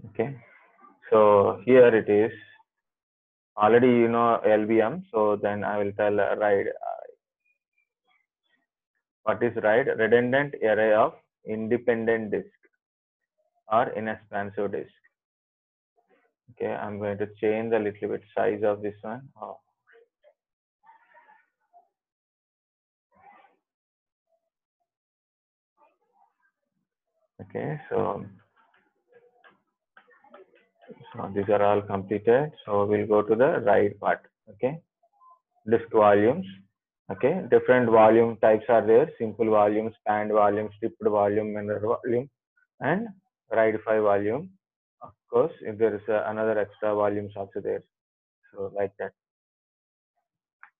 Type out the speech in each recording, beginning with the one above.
Okay, so here it is. Already you know LVM, so then I will tell RAID. What is RAID? Redundant array of independent disk or inexpensive disk. Okay, I'm going to change a little bit size of this one. Oh. Okay, so these are all completed. So we'll go to the RAID part. Okay, disk volumes. Okay, different volume types are there: simple volume, spanned volume, stripped volume, minor volume, and RAID 5 volume. Of course, if there is another extra volumes also there. So like that,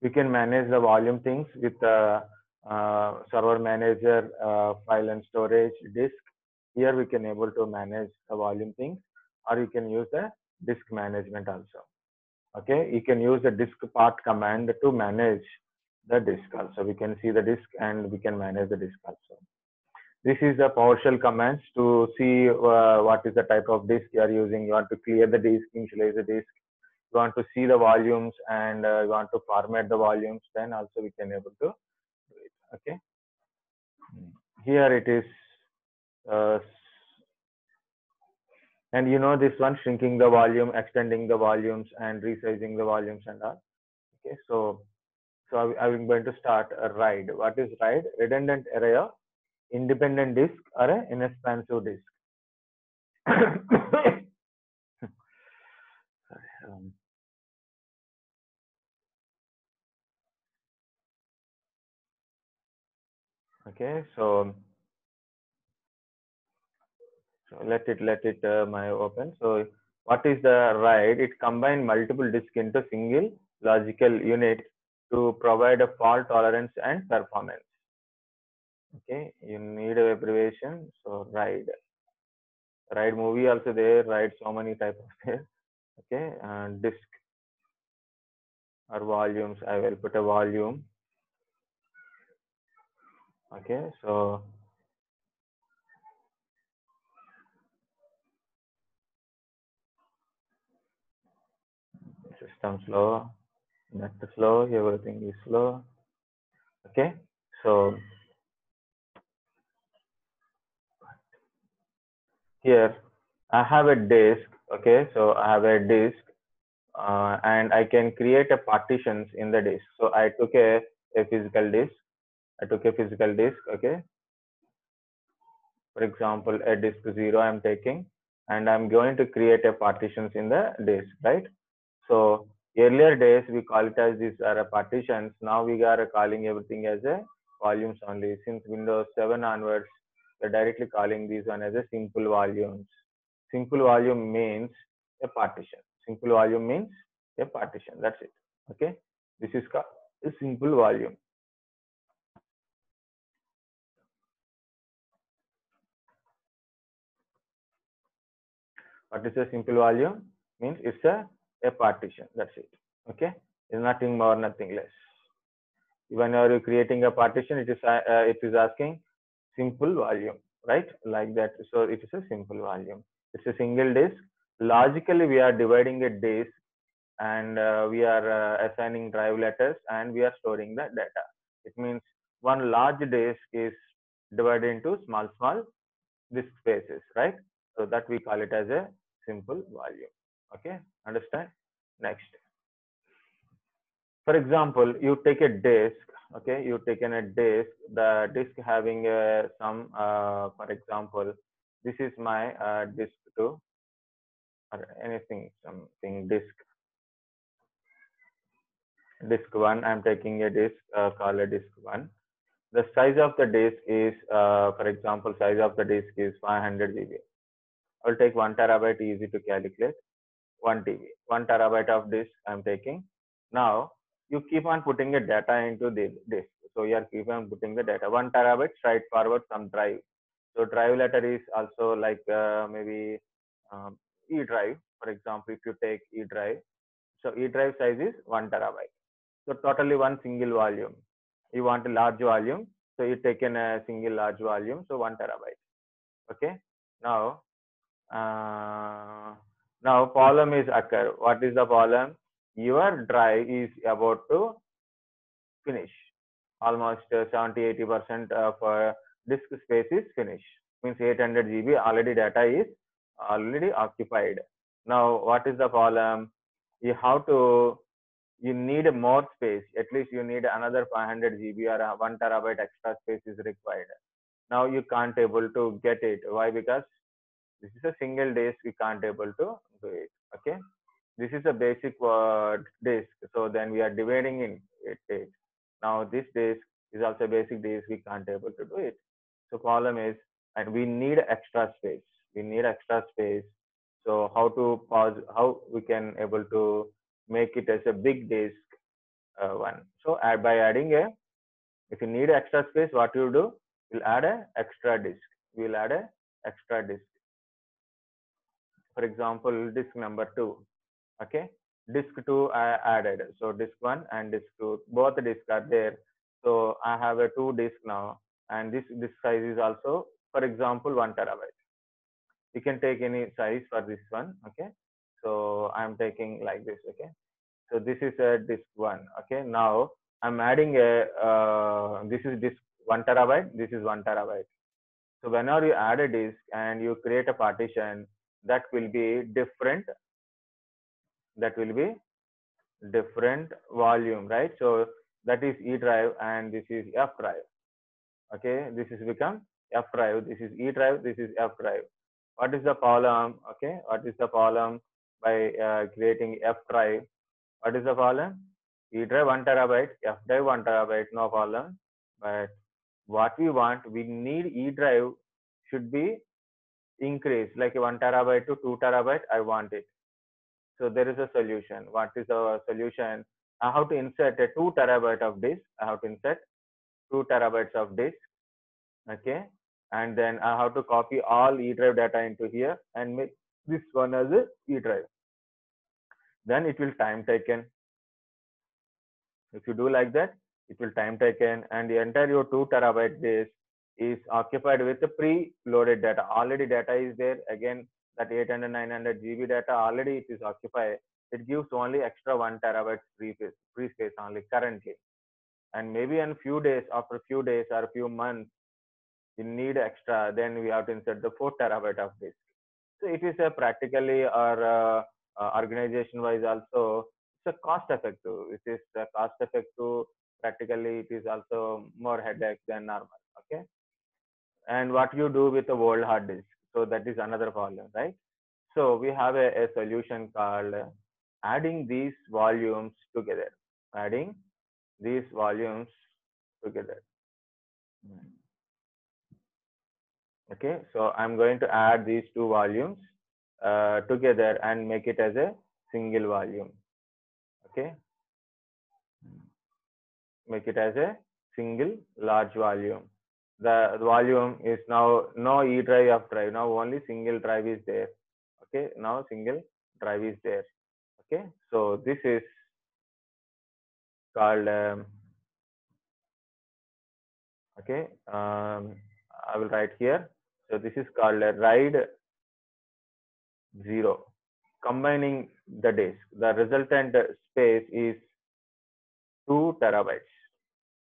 we can manage the volume things with server manager, file and storage, disk. Here we can able to manage the volume things, or you can use the disk management also. Okay, you can use the disk part command to manage the disk also. We can see the disk and we can manage the disk also. This is the PowerShell commands to see what is the type of disk you are using. You want to clear the disk, initialize the disk. You want to see the volumes and you want to format the volumes. Then also we can able to do it. Okay. Here it is. And you know this one, shrinking the volume, extending the volumes, and resizing the volumes and all. Okay. So I'm going to start a RAID. What is RAID? Redundant array of independent disk or an inexpensive disk. Okay, so let it my open. So what is the RAID? It combines multiple disks into single logical unit to provide a fault tolerance and performance. Okay, you need a abbreviation. So RAID movie also there. RAID so many type of there. Okay, disk or volumes. I will put a volume. Okay, so system slow, net slow, everything is slow. Okay, so here I have a disk. Okay, so I have a disk and I can create a partitions in the disk. So I took a physical disk. Okay, for example, a disk 0 I'm taking, and I'm going to create a partitions in the disk, right? So earlier days we call it as these are partitions. Now we are calling everything as a volumes only. Since Windows 7 onwards, we're directly calling these one as a simple volumes. Simple volume means a partition. Simple volume means a partition. That's it. Okay. This is called a simple volume. What is a simple volume? Means it's a partition. That's it. Okay. It's nothing more, nothing less. When you are creating a partition, it is asking simple volume, right? Like that. So it is a simple volume. It's a single disk. Logically, we are dividing a disk and we are assigning drive letters and we are storing the data. It means one large disk is divided into small disk spaces, right? So that we call it as a simple volume. Okay, understand? Next. For example, you take a disk. Okay, you taken a disk. The disk having some, for example, this is my disk 2 or anything, something disk 1. I'm taking a disk called a disk 1. The size of the disk is, for example, size of the disk is 500 GB. I'll take 1 terabyte, easy to calculate. 1 TB, 1 terabyte of disk I'm taking. Now you keep on putting the data into the disk. So you are keep on putting the data. 1 terabyte straightforward from drive. So drive letter is also like maybe E drive. For example, if you take E drive, so E drive size is 1 terabyte. So totally one single volume. You want a large volume, so you take in a single large volume. So 1 terabyte. Okay. Now Now problem is occur. What is the problem? Your drive is about to finish. Almost 70-80% of disk space is finished. Means 800 GB already data is already occupied. Now what is the problem? You have to, you need more space. At least you need another 500 GB or 1 terabyte extra space is required. Now you can't able to get it. Why? Because this is a single disk. We can't able to do it. Okay. This is a basic disk. So then we are dividing in it. Now this disk is also a basic disk. We can't able to do it. So problem is, and we need extra space. We need extra space. So how to pause? How we can able to make it as a big disk one. So by adding a, if you need extra space, what you do? We'll add a extra disk. We'll add a extra disk. For example, disk number 2. Okay, disk 2 I added. So disk 1 and disk 2, both disks are there. So I have a 2 disk now, and this disk size is also, for example, 1 terabyte. You can take any size for this one. Okay, so I'm taking like this. Okay, so this is a disk 1. Okay, now I'm adding a this is disk 1 terabyte. This is 1 terabyte. So whenever you add a disk and you create a partition, that will be different. That will be different volume, right? So that is E drive and this is F drive. Okay, this is become F drive. This is E drive. This is F drive. What is the problem? Okay, what is the problem by creating F drive? What is the problem? E drive 1 terabyte, F drive 1 terabyte, no problem. But what we want, we need E drive should be increased, like 1 terabyte to 2 terabyte. I want it. So there is a solution. What is the solution? I have to insert a 2 terabyte of disk. I have to insert 2 terabytes of disk. Okay. And then I have to copy all E drive data into here and make this one as a E drive. Then it will time taken. If you do like that, it will time taken, and the entire your 2 terabyte disk is occupied with the pre-loaded data. Already data is there. Again, that 800, 900 GB data already it is occupied. It gives only extra 1 terabyte free space only currently. And maybe in few days, after a few days or a few months, you need extra, then we have to insert the 4 terabyte of disk. So it is a practically or organization wise also, it's a cost effective. It is a cost effective. Practically, it is also more headache than normal. Okay. And what you do with the old hard disk? So that is another problem, right? So we have a solution called adding these volumes together. Adding these volumes together. Okay, so I'm going to add these two volumes together and make it as a single volume. Okay, make it as a single large volume. The volume is now no E drive, F drive. Now only single drive is there. Okay, now single drive is there. Okay, so this is called okay. I will write here. So this is called a RAID 0. Combining the disk, the resultant space is 2 terabytes.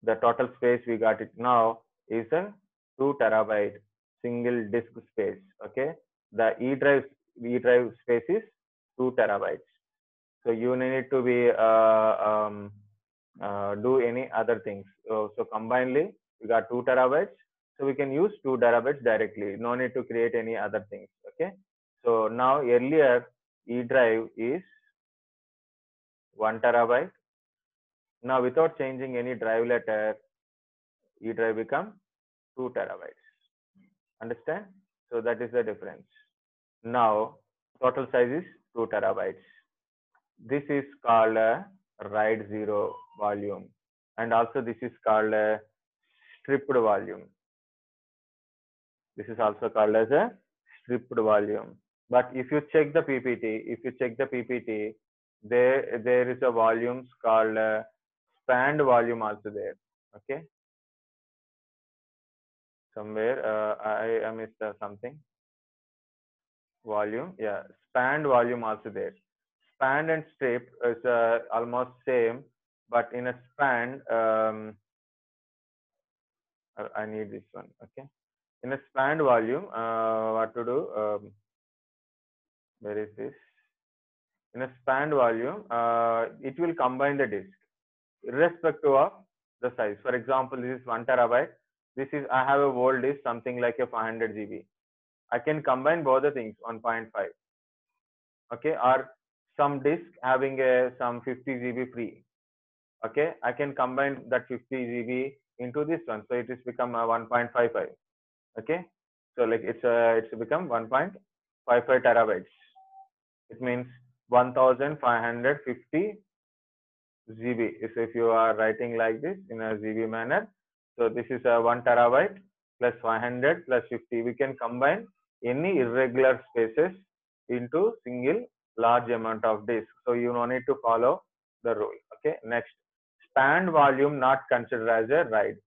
The total space we got it now is a 2 terabyte single disk space. Okay, the E drive space is 2 terabytes. So you need to be do any other things. So combinedly we got 2 terabytes. So we can use 2 terabytes directly. No need to create any other things. Okay. So now earlier E drive is 1 terabyte. Now without changing any drive letter, E drive become 2 terabytes. Understand? So that is the difference. Now total size is 2 terabytes. This is called a RAID 0 volume, and also this is called a stripped volume. This is also called as a stripped volume. But if you check the PPT, there is a volumes called spanned volume also there. Okay. Somewhere I missed something. volume, yeah, spanned volume also there. Spanned and stripped is almost same, but in a span, I need this one. Okay, in a spanned volume, what to do? Where is this? In a spanned volume, it will combine the disk irrespective of the size. For example, this is 1 terabyte. This is, I have a old disk, something like a 500 GB. I can combine both the things 1.5. Okay, or some disk having a some 50 GB free. Okay, I can combine that 50 GB into this one, so it is become a 1.55. Okay, so like it's become 1.55 terabytes. It means 1550 GB. If you are writing like this in a GB manner, so this is a 1 terabyte plus 500 plus 50. We can combine any irregular spaces into single large amount of disk. So you no need to follow the rule. Okay. Next, spanned volume not considered as a RAID.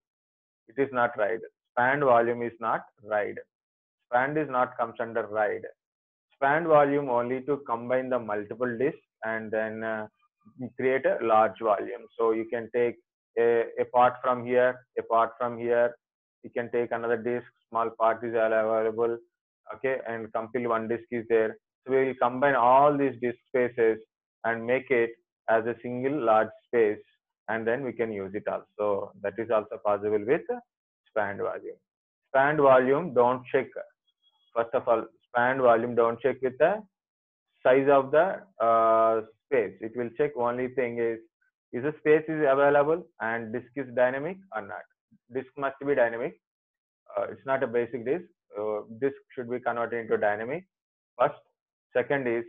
It is not RAID. Spanned volume is not RAID. Spanned is not comes under RAID. Spanned volume only to combine the multiple disks and then create a large volume. So you can take a part from here, a part from here. You can take another disk, small part is available. Okay, and compile one disk is there. So we will combine all these disk spaces and make it as a single large space, and then we can use it also. That is also possible with spanned volume. Spanned volume, don't check. First of all, spanned volume, don't check with the size of the space. It will check only thing is the space is available and disk is dynamic or not. Disk must be dynamic. It's not a basic disk. Disk should be converted into dynamic first. Second is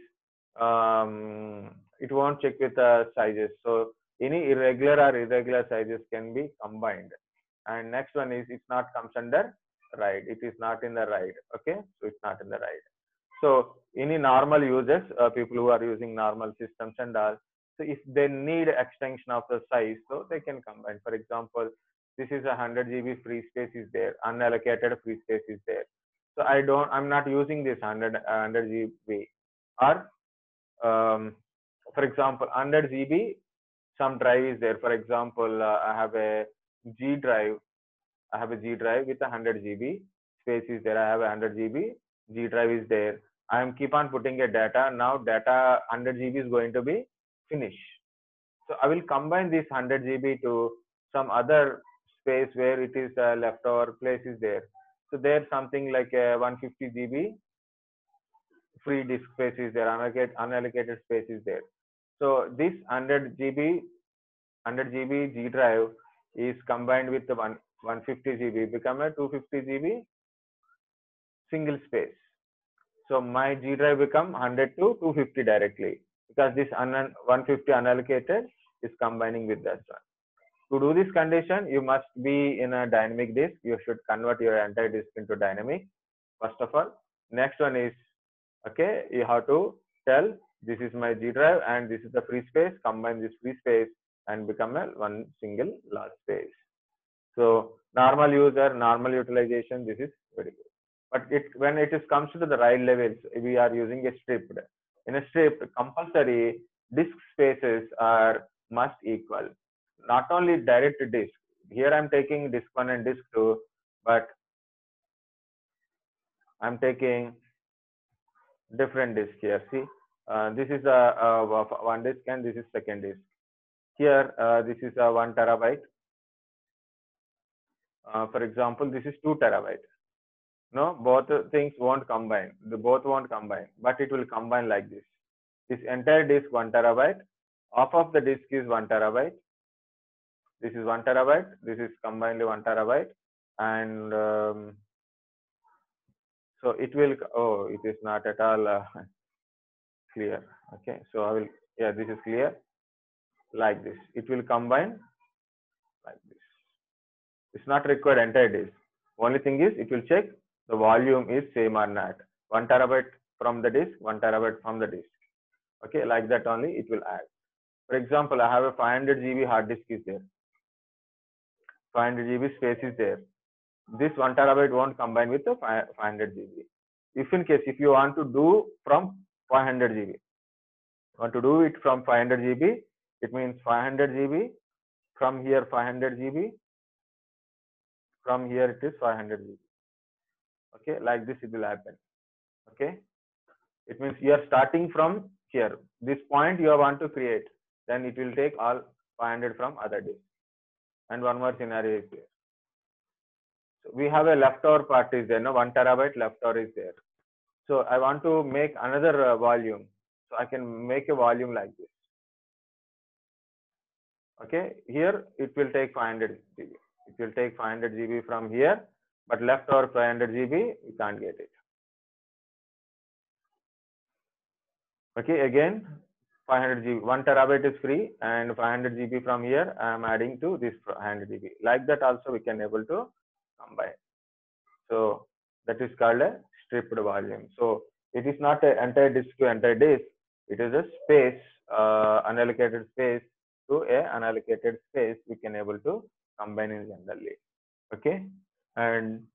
it won't check with the sizes. So any irregular sizes can be combined. And next one is it's not comes under RAID. It is not in the RAID. Okay, so it's not in the RAID. So any normal users, people who are using normal systems and all, so if they need extension of the size, so they can combine. For example, this is 100 GB free space is there, unallocated free space is there. So I'm not using this 100 GB. Or for example, 100 GB, some drive is there. For example, I have a G drive. I have a G drive with 100 GB space is there. I have a 100 GB G drive is there. I am keep on putting a data. Now data 100 GB is going to be finished. So I will combine this 100 GB to some other space where it is leftover place is there. So there's something like a 150 GB free disk space is there, unallocated space is there. So this 100 GB G drive is combined with the 150 GB, become a 250 GB single space. So my G drive become 100 to 250 directly because this 150 unallocated is combining with that one. To do this condition, you must be in a dynamic disk. You should convert your entire disk into dynamic. First of all, next one is, okay, you have to tell this is my G drive and this is the free space, combine this free space and become a one single large space. So normal user, normal utilization, this is very good. But when it comes to the RAID levels, we are using a stripped. In a stripped, compulsory disk spaces are must equal. Not only direct disk. Here I'm taking disk 1 and disk 2, but I'm taking different disk here. See, this is one disk and this is second disk. Here, this is a 1 terabyte. For example, this is 2 terabyte. No, both things won't combine. Both won't combine, but it will combine like this. This entire disk 1 terabyte. Half of the disk is 1 terabyte. This is 1 terabyte. This is combined 1 terabyte, and so it will. Oh, it is not at all clear. Okay, so I will. Yeah, this is clear. Like this, it will combine like this. It's not required entire disk. Only thing is, it will check the volume is same or not. 1 terabyte from the disk, 1 terabyte from the disk. Okay, like that only it will add. For example, I have a 500 GB hard disk is there. 500 GB space is there. This 1 terabyte won't combine with the 500 GB. if in case if you want to do from 500 GB, want to do it from 500 GB, it means 500 GB, from here 500 GB, from here it is 500 GB. Okay, like this it will happen. Okay, it means you are starting from here, this point you want to create, then it will take all 500 from other disk. And one more scenario is there. So we have a leftover part is there, no, 1 terabyte leftover is there. So I want to make another volume. So I can make a volume like this. Okay, here it will take 500 GB. It will take 500 GB from here, but leftover 500 GB, you can't get it. Okay, again, 500 GB, 1 terabyte is free, and 500 GB from here, I am adding to this 500 GB. Like that also we can able to combine. So that is called a stripped volume. So it is not an entire disk to entire disk. It is a space, unallocated space to a unallocated space. We can able to combine in generally. Okay, and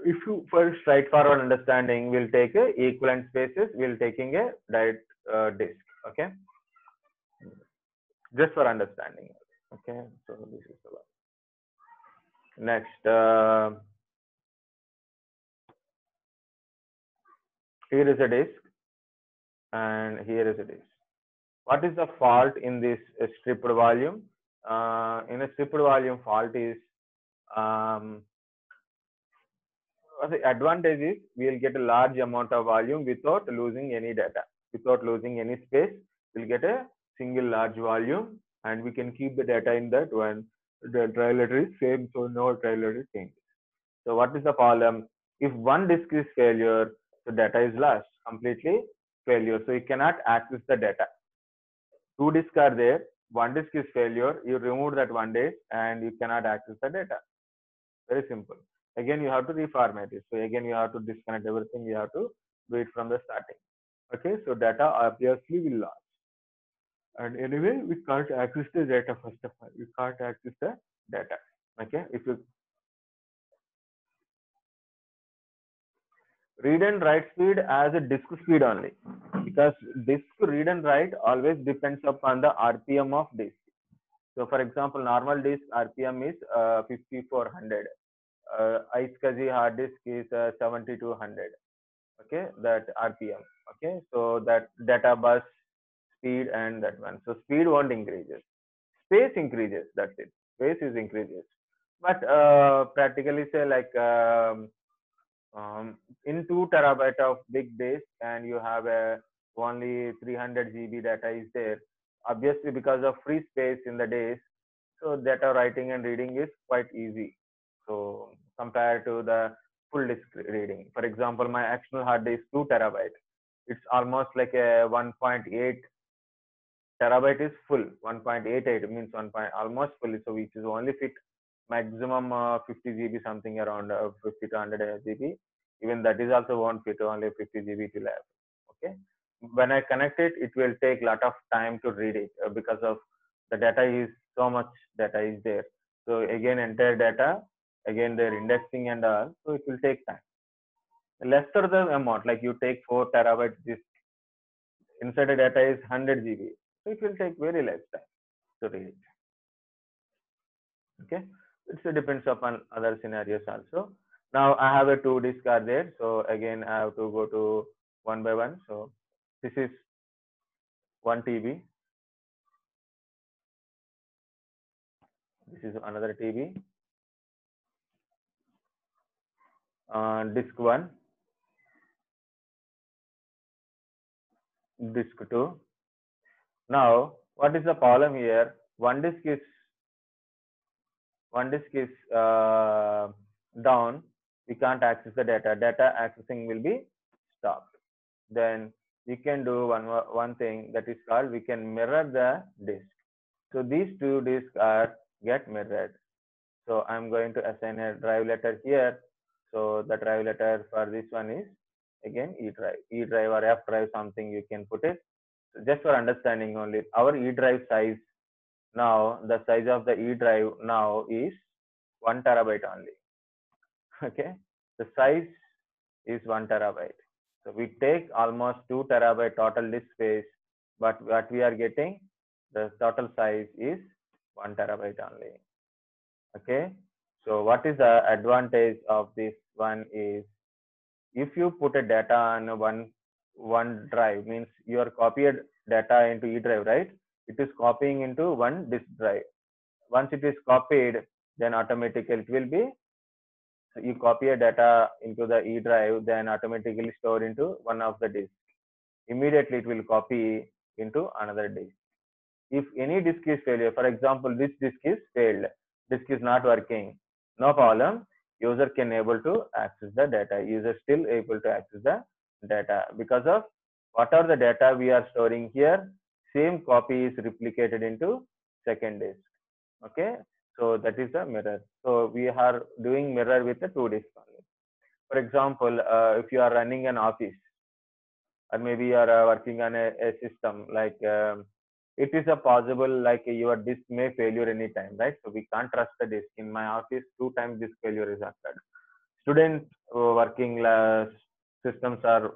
if you for straightforward understanding, we'll take a equivalent spaces. We'll taking a direct disk. Okay, just for understanding. Okay, so this is the one. Next. Here is a disk and here is a disk. What is the fault in this stripped volume? In a stripped volume, fault is the advantage is we'll get a large amount of volume without losing any data, without losing any space. We'll get a single large volume and we can keep the data in that one. The drive letter is same, so no drive letter changes. So what is the problem? If one disk is failure, the data is lost, completely failure. So you cannot access the data. Two disks are there, one disk is failure, you remove that one disk and you cannot access the data. Very simple. Again, you have to reformat it. So again, you have to disconnect everything. You have to do it from the starting. Okay, so data obviously will lose. And anyway, we can't access the data first of all. We can't access the data. Okay, if you read and write speed as a disk speed only, because disk read and write always depends upon the RPM of disk. So for example, normal disk RPM is 5400. iSCSI hard disk is 7200. Okay, that RPM. Okay, so that data bus speed and that one. So speed won't increases, space increases. That's it. Space is increases, but practically say like in 2 terabyte of big disk and you have a only 300 GB data is there. Obviously, because of free space in the disk, so data writing and reading is quite easy. So compared to the full disk reading, for example, my external hard disk 2 terabyte. It's almost like a 1.8 terabyte is full. 1.88 means almost full. So which is only fit maximum 50 GB something around 50 to 100 GB. Even that is also won't fit, only 50 GB to have. Okay. When I connect it, it will take a lot of time to read it because of the data is so much data is there. So again, entire data, again their indexing and all, so it will take time. Lesser the amount, like you take 4 terabytes, this inside the data is 100 GB, so it will take very less time to read it. Okay, it depends upon other scenarios also. Now I have a 2 disk are there, so again I have to go to one by one. So this is 1 TB. This is another TB. Disk 1, disk 2. Now what is the problem here? One disk is down. We can't access the data. Data accessing will be stopped. Then we can do one thing, that is called, we can mirror the disk. So these two disks are get mirrored. So I'm going to assign a drive letter here. So the drive letter for this one is again E drive. E drive or F drive, something you can put it. So just for understanding only, our E drive size now, the size of the E drive now is 1 terabyte only. Okay, the size is 1 terabyte. So we take almost 2 terabyte total disk space, but what we are getting, the total size is 1 terabyte only. Okay. So what is the advantage of this one is, if you put a data on one drive, means your copied data into E drive, right? It is copying into one disk drive. Once it is copied, then automatically it will be, so you copy a data into the E drive, then automatically store into one of the disks. Immediately it will copy into another disk. If any disk is failure, for example, this disk is failed, disk is not working, no problem. User can able to access the data. User still able to access the data because of whatever the data we are storing here, same copy is replicated into second disk. Okay, so that is the mirror. So we are doing mirror with the two disks only. For example, if you are running an office, or maybe you are working on a system, like it is a possible like your disk may failure anytime, right? So we can't trust the disk. In my office, 2 times disk failure is occurred. Student working systems are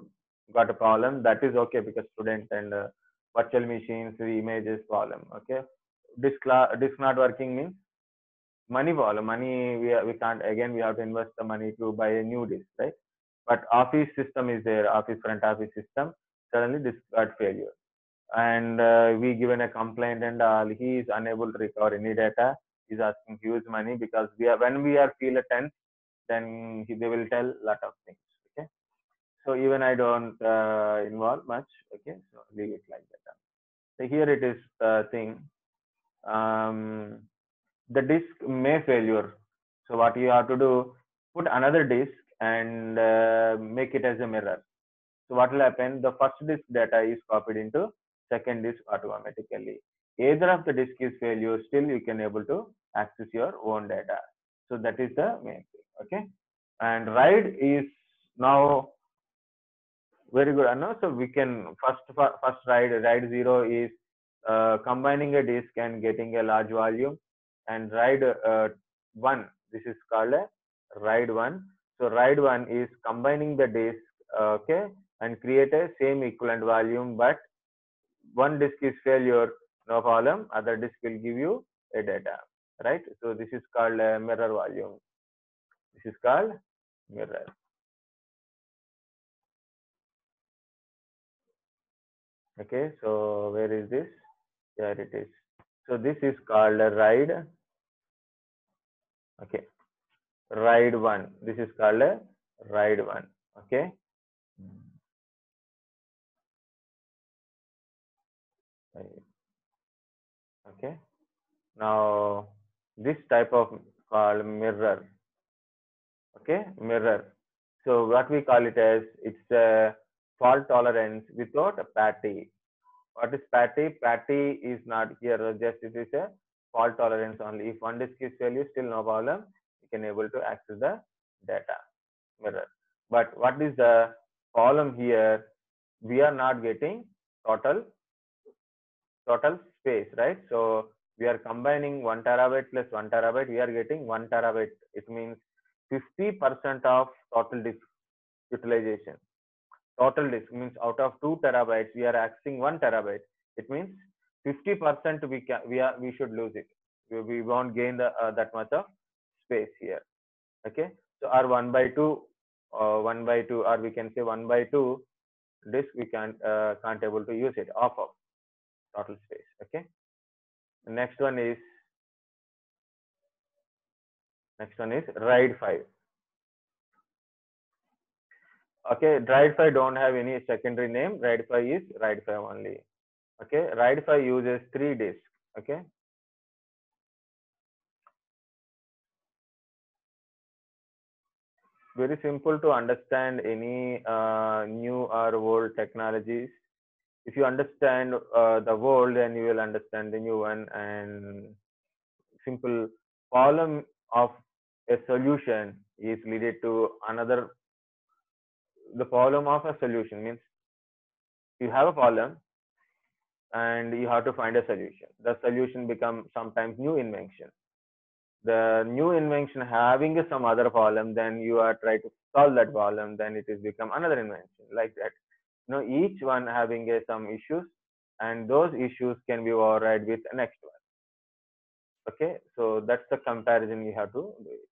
got a problem. That is okay because student and virtual machines, the images problem. Okay, disk not working means money problem. Money we can't, again we have to invest the money to buy a new disk, right? But office system is there, office front office system, suddenly this got failure, and we given a complaint and he is unable to recover any data. He's asking huge money because when we are feel a tense, then they will tell lot of things. Okay, so even I don't involve much. Okay, so leave it like that. So here it is thing. The disk may failure. So what you have to do, put another disk and make it as a mirror. So what will happen? The first disk data is copied into second disk automatically. Either of the disk is failure, still you can able to access your own data. So that is the main thing. Okay, and RAID is now very good. No, so we can first RAID 0 is combining a disk and getting a large volume, and RAID 1, this is called a RAID 1. So RAID 1 is combining the disk, okay, and create a same equivalent volume, but one disk is failure, no problem, other disk will give you a data, right? So this is called a mirror volume. This is called mirror. Okay, so where is this? Here it is. So this is called a RAID. Okay, RAID 1. This is called a RAID 1. Okay. Okay. Now this type of called mirror. Okay, mirror. So what we call it as, it's a fault tolerance without a patty. What is patty? Patty is not here, just it is a fault tolerance only. If one disk is failure, still no problem, you can able to access the data, mirror. But what is the problem here? We are not getting total space, right? So we are combining 1 terabyte plus 1 terabyte, we are getting 1 terabyte. It means 50% of total disk utilization. Total disk means out of 2 terabytes, we are accessing 1 terabyte. It means 50% we should lose it. We won't gain that much of space here. Okay, so our 1/2, or we can say 1/2 disk, we can't able to use it off of total space. Okay, next one is RAID 5. Okay, RAID 5 don't have any secondary name. RAID 5 is RAID 5 only. Okay, RAID 5 uses 3 disks. Okay, very simple to understand any new or old technologies. If you understand the old, then you will understand the new one. And simple problem of a solution is leaded to another. The problem of a solution means you have a problem and you have to find a solution. The solution becomes sometimes new invention. the new invention having some other problem, then you are trying to solve that problem, then it is become another invention, like that. Each one having some issues, and those issues can be override with the next one. Okay, so that's the comparison you have to do it.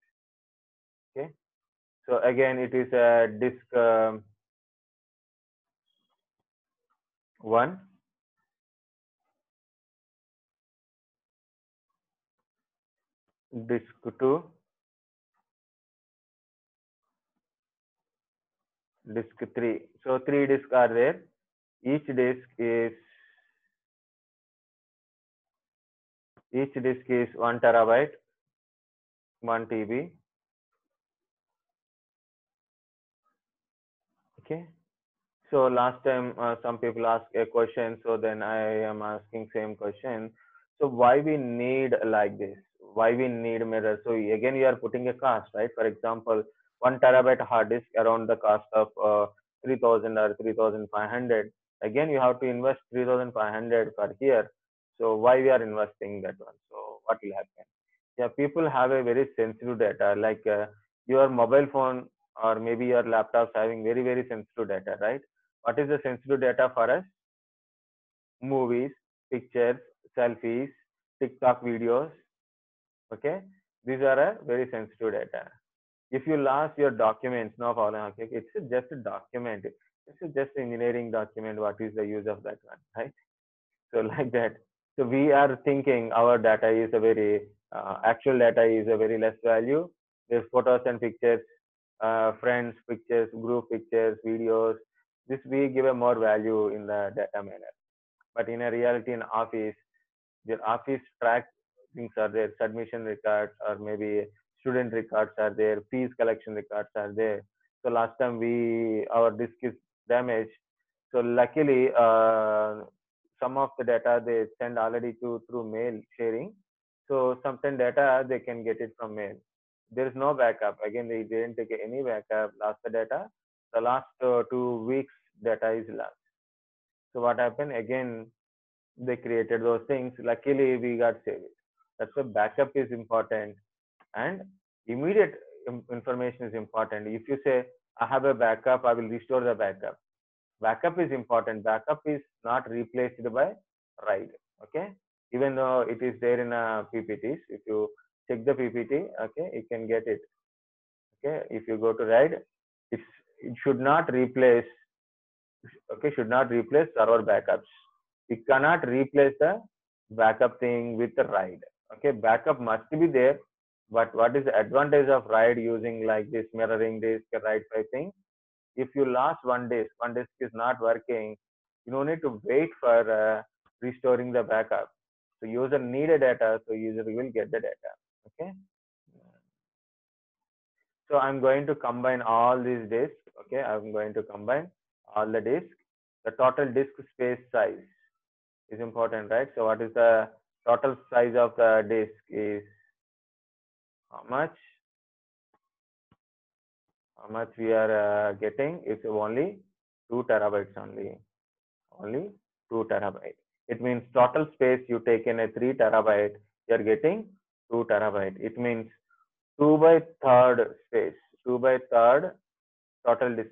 Okay, so again, it is a disk 1, disk 2, disk 3. So 3 disks are there. Each disk is 1 terabyte, 1 TB. Okay. So last time some people asked a question, so then I am asking same question. So why we need like this? Why we need mirror? So again, you are putting a cost, right? For example, 1 terabyte hard disk around the cost of 3,000 or 3,500. Again, you have to invest 3,500 per year. So why we are investing that one? So what will happen? Yeah, people have a very sensitive data, like your mobile phone or maybe your laptops having very, very sensitive data, right? What is the sensitive data for us? Movies, pictures, selfies, TikTok videos. Okay, these are a very sensitive data. If you lost your documents, no problem. Okay, it's just a document. It's just an engineering document. What is the use of that one, right? So like that. So we are thinking our data is a very actual data is a very less value. There's photos and pictures, friends pictures, group pictures, videos. This we give a more value in the data manner. But in a reality, in office, your office track things are there, submission records or maybe student records are there, fees collection records are there. So last time our disk is damaged. So luckily, some of the data they send already through mail sharing. So sometimes data they can get it from mail. There is no backup. Again, they didn't take any backup. Lost the data. The last 2 weeks data is lost. So what happened again? They created those things. Luckily, we got saved. That's why backup is important, and immediate information is important. If you say I have a backup, I will restore the backup. Backup is important. Backup is not replaced by write. Okay, even though it is there in a PPTs, if you check the PPT, okay, you can get it. Okay, if you go to write, it should not replace. Okay, should not replace server backups. We cannot replace the backup thing with the RAID. Okay, backup must be there, but what is the advantage of RAID using like this mirroring disk, RAID 5 thing? If you lost one disk is not working, you don't need to wait for restoring the backup. So user need a data, so user will get the data. Okay. So I'm going to combine all these disks. Okay, I'm going to combine all the disks. The total disk space size is important, right? So what is the total size of the disk is how much? How much we are getting? It's only 2 terabytes only. Only 2 terabyte. It means total space you take in a 3 terabyte, you're getting 2 terabyte. It means 2 by third space. 2 by third total disk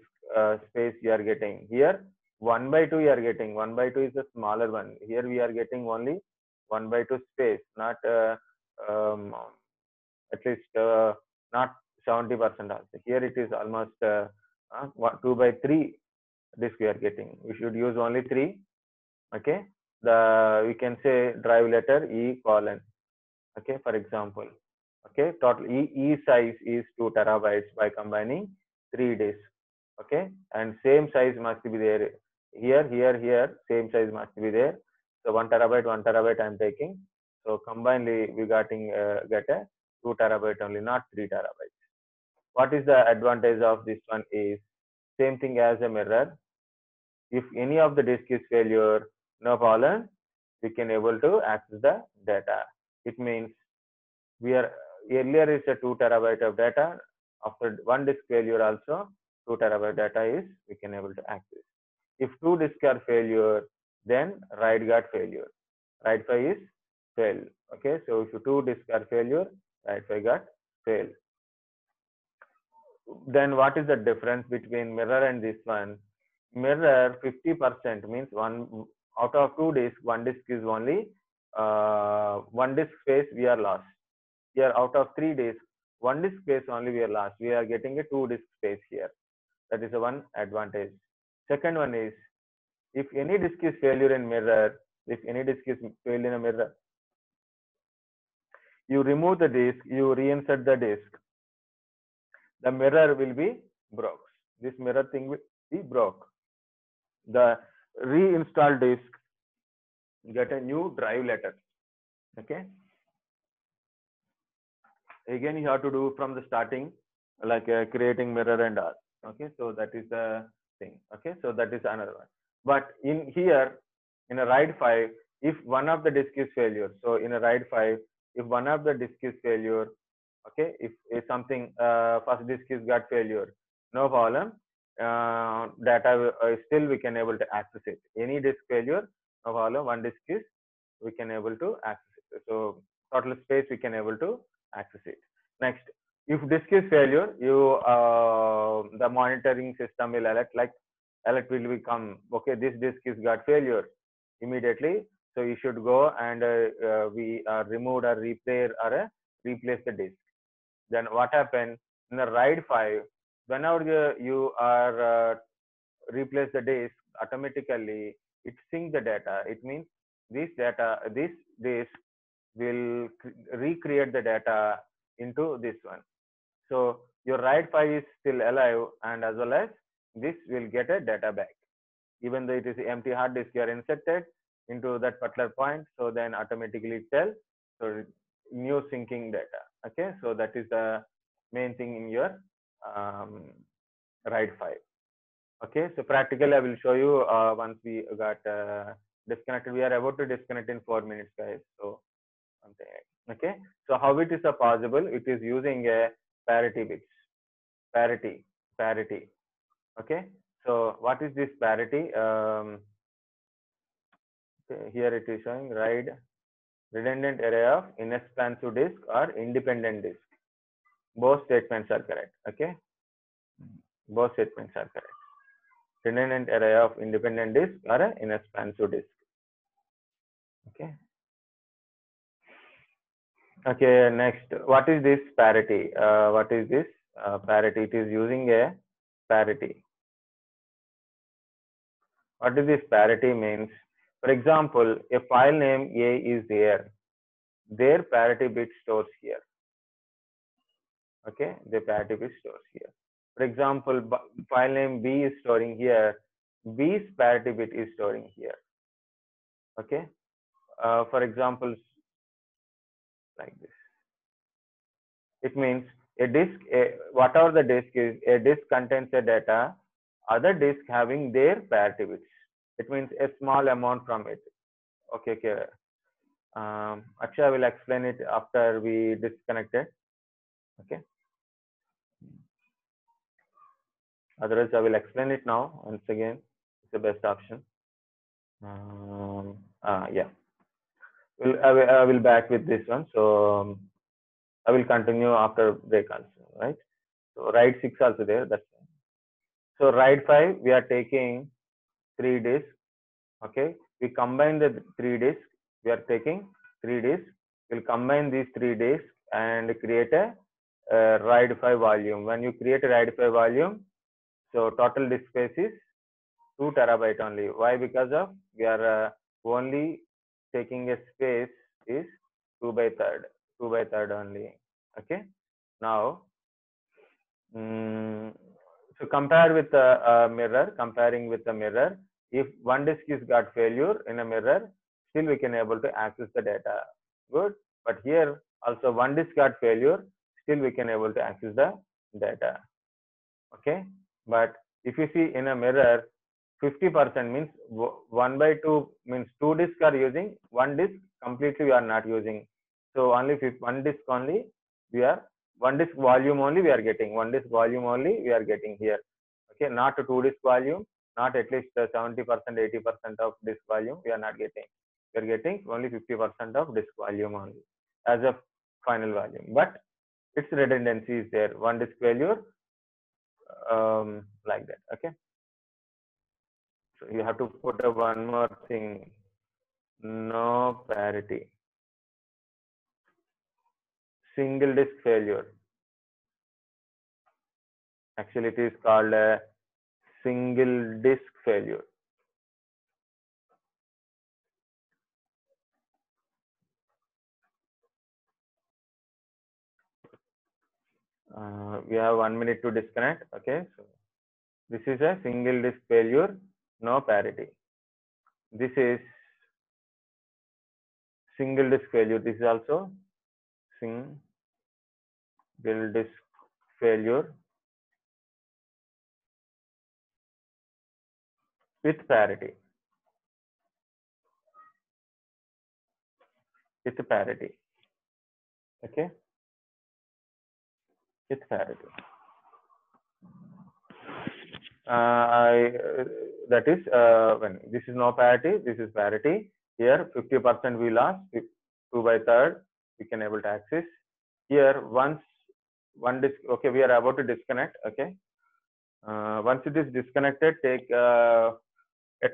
space you are getting. Here 1 by 2 you are getting. 1 by 2 is the smaller one. Here we are getting only 1 by 2 space, not um, at least not 70% also. Here it is almost 2 by 3 disk we are getting. We should use only 3. Okay, we can say drive letter E colon. Okay, for example. Okay, total E size is 2 terabytes by combining 3 disks. Okay, and same size must be there. Here, same size must be there. So 1 terabyte I'm taking. So combinedly we get a 2 terabyte only, not 3 terabytes. What is the advantage of this one is same thing as a mirror. If any of the disk is failure, no problem, we can able to access the data. It means we are earlier is a 2 terabyte of data. After one disk failure also 2 terabyte data is we can able to access. If 2 disks are failure, then RAID got failure. RAID 5 is fail. Okay, so if 2 disks are failure, RAID 5 got failed. Then what is the difference between mirror and this one? Mirror 50% means one out of 2 disks, one disk is only one disk space we are lost. Here out of 3 disks, one disk space only we are lost. We are getting a 2 disk space here. That is the one advantage. Second one is, if any disk is failure in mirror, if any disk is failed in a mirror, you remove the disk, you reinsert the disk, the mirror will be broke. This mirror thing will be broke. The reinstalled disk get a new drive letter. Okay. Again, you have to do from the starting, like creating mirror and all. Okay, so that is the thing. Okay, so that is another one. But in here, in a RAID 5, if one of the disk is failure, so in a RAID 5, if one of the disk is failure, okay, if something first disk is got failure, no problem. Data still we can able to access it. Any disk failure, no problem. One disk is we can able to access it. So total space we can able to access it. Next, if disk is failure, you the monitoring system will alert will become, okay, this disk is got failure immediately. So you should go and we remove or replace the disk. Then what happened in the RAID 5? Whenever you are replace the disk, automatically it sync the data. It means this disk will recreate the data into this one. So your RAID 5 is still alive, and as well as this will get a data back. Even though it is empty hard disk, you are inserted into that particular point, so then automatically tell so new syncing data. Okay, so that is the main thing in your RAID 5. Okay, so practically I will show you once we got disconnected. We are about to disconnect in 4 minutes, guys. So something like, okay, so how it is possible? It is using a parity bits, parity. Okay, so what is this parity? Okay, here it is showing RAID redundant array of inexpansive disk or independent disk. Both statements are correct. Okay, both statements are correct. Redundant array of independent disk or an inexpansive disk. Okay. Okay, next, what is this parity? What is this parity? It is using a parity. What is this parity means? For example, a file name A is there, their parity bit stores here. Okay, the parity bit stores here. For example, file name B is storing here, B's parity bit is storing here. Okay, for example, like this. It means a disk, whatever the disk is, a disk contains a data, other disk having their parity bits. It means a small amount from it. Okay, okay. Actually, I will explain it after we disconnected. Okay. Otherwise, I will explain it now. Once again, it's the best option. Yeah. I will back with this one. So I will continue after break also, right? So RAID 6 also there. That's fine. So RAID 5, we are taking 3 disks. Okay, we combine the 3 disks. We are taking 3 disks. We'll combine these 3 disks and create a RAID 5 volume. When you create a RAID 5 volume, so total disk space is 2 terabyte only. Why? Because of we are only taking a space is 2 by 3rd only. Okay. Now, so compare with a mirror. Comparing with the mirror, if one disk is got failure in a mirror, still we can able to access the data. Good. But here also one disk got failure, still we can able to access the data. Okay. But if you see in a mirror, 50% means 1 by 2 means 2 disks are using, 1 disk completely we are not using. So only 1 disk only we are, 1 disk volume only we are getting, 1 disk volume only we are getting here. Okay, not a 2 disk volume, not at least 70%, 80% of disk volume we are not getting. We are getting only 50% of disk volume only. As a final volume, but its redundancy is there. One disk failure, like that. Okay. So you have to put a one more thing. No parity. Single disk failure. Actually, it is called a single disk failure. We have 1 minute to disconnect. Okay, so this is a single disk failure, no parity. This is single disk failure. This is also single disk failure with parity. With parity. Okay, with parity. That is when this is no parity, this is parity. Here 50% we lost, 2/3 we can able to access. Here once one disk, okay, we are about to disconnect. Okay, once it is disconnected, take a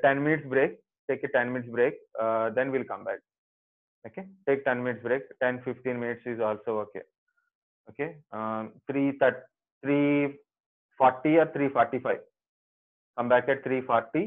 10 minutes break. Take a 10 minutes break. Then we'll come back. Okay, take 10 minutes break. 10-15 minutes is also okay. Okay, 3:40 or 3:45. Come back at 3:40